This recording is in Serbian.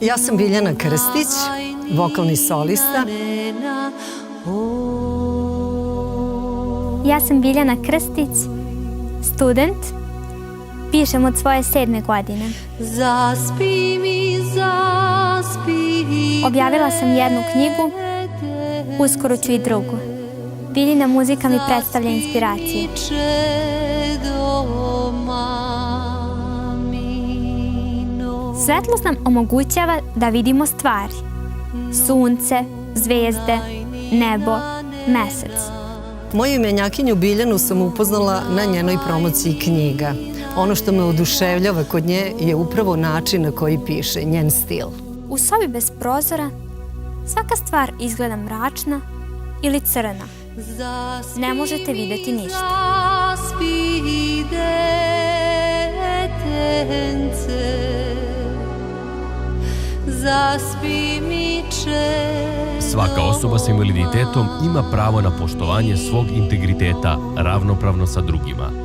Ja sam Biljana Krstić, vokalni solista. Ja sam Biljana Krstić, student. Pišem od svoje 7. godine. Objavila sam jednu knjigu, uskoro ću i drugu. Biljina muzika mi predstavlja inspiraciju. Svetlost nam omogućava da vidimo stvari. Sunce, zvezde, nebo, mesec. Moju imenjakinju Biljanu sam upoznala na njenoj promociji knjiga. Ono što me oduševljava kod nje je upravo način na koji piše, njen stil. U sobi bez prozora svaka stvar izgleda mračna ili crna. Ne možete videti ništa. Svaka osoba sa invaliditetom ima pravo na poštovanje svog integriteta ravnopravno sa drugima.